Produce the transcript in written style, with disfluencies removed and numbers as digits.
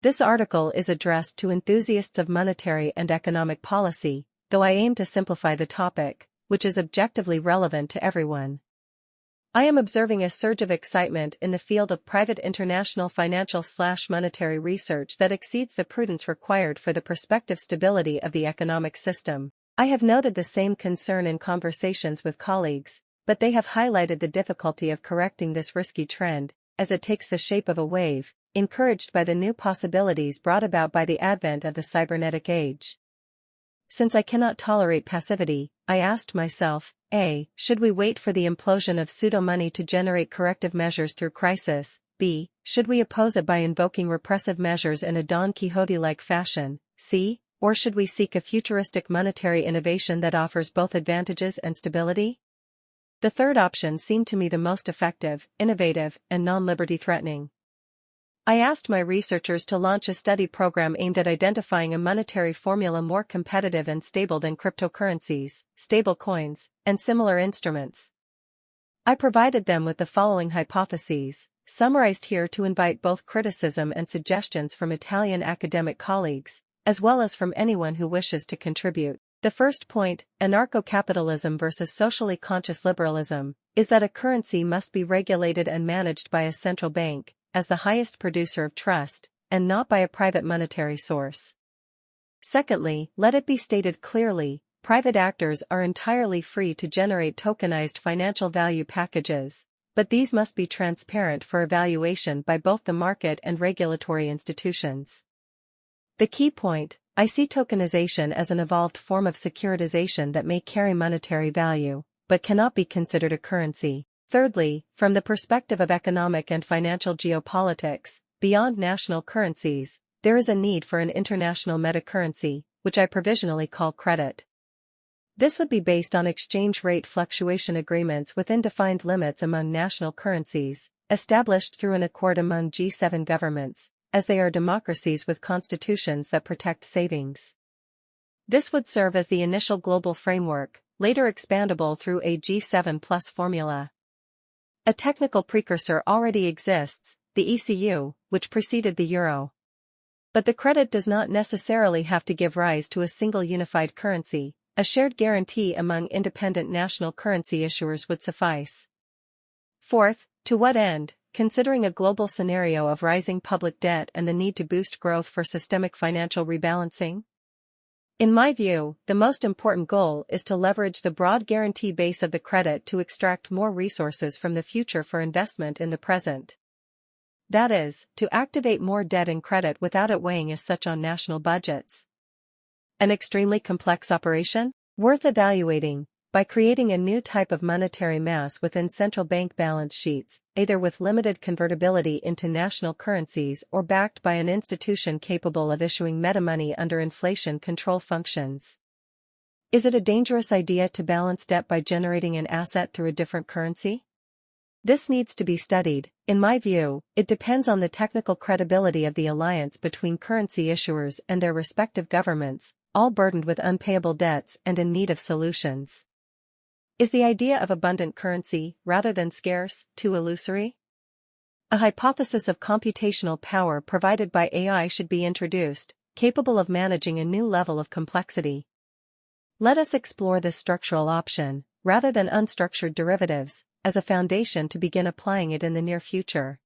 This article is addressed to enthusiasts of monetary and economic policy, though I aim to simplify the topic, which is objectively relevant to everyone. I am observing a surge of excitement in the field of private international financial/monetary research that exceeds the prudence required for the prospective stability of the economic system. I have noted the same concern in conversations with colleagues, but they have highlighted the difficulty of correcting this risky trend, as it takes the shape of a wave, encouraged by the new possibilities brought about by the advent of the cybernetic age. Since I cannot tolerate passivity, I asked myself, A. Should we wait for the implosion of pseudomoney to generate corrective measures through crisis? B. Should we oppose it by invoking repressive measures in a Don Quixote-like fashion? C. Or should we seek a futuristic monetary innovation that offers both advantages and stability? The third option seemed to me the most effective, innovative, and non-liberty threatening. I asked my researchers to launch a study program aimed at identifying a monetary formula more competitive and stable than cryptocurrencies, stablecoins, and similar instruments. I provided them with the following hypotheses, summarized here to invite both criticism and suggestions from Italian academic colleagues, as well as from anyone who wishes to contribute. The first point, anarcho-capitalism versus socially conscious liberalism, is that a currency must be regulated and managed by a central bank, as the highest producer of trust, and not by a private monetary source. Secondly, let it be stated clearly, private actors are entirely free to generate tokenized financial value packages, but these must be transparent for evaluation by both the market and regulatory institutions. The key point, I see tokenization as an evolved form of securitization that may carry monetary value, but cannot be considered a currency. Thirdly, from the perspective of economic and financial geopolitics, beyond national currencies, there is a need for an international metacurrency, which I provisionally call credit. This would be based on exchange rate fluctuation agreements within defined limits among national currencies, established through an accord among G7 governments, as they are democracies with constitutions that protect savings. This would serve as the initial global framework, later expandable through a G7+ formula. A technical precursor already exists, the ECU, which preceded the euro. But the credit does not necessarily have to give rise to a single unified currency, a shared guarantee among independent national currency issuers would suffice. Fourth, to what end, considering a global scenario of rising public debt and the need to boost growth for systemic financial rebalancing? In my view, the most important goal is to leverage the broad guarantee base of the credit to extract more resources from the future for investment in the present. That is, to activate more debt and credit without it weighing as such on national budgets. An extremely complex operation? Worth evaluating, by creating a new type of monetary mass within central bank balance sheets, either with limited convertibility into national currencies or backed by an institution capable of issuing metamoney under inflation control functions. Is it a dangerous idea to balance debt by generating an asset through a different currency? This needs to be studied. In my view, it depends on the technical credibility of the alliance between currency issuers and their respective governments, all burdened with unpayable debts and in need of solutions. Is the idea of abundant currency, rather than scarce, too illusory? A hypothesis of computational power provided by AI should be introduced, capable of managing a new level of complexity. Let us explore this structural option, rather than unstructured derivatives, as a foundation to begin applying it in the near future.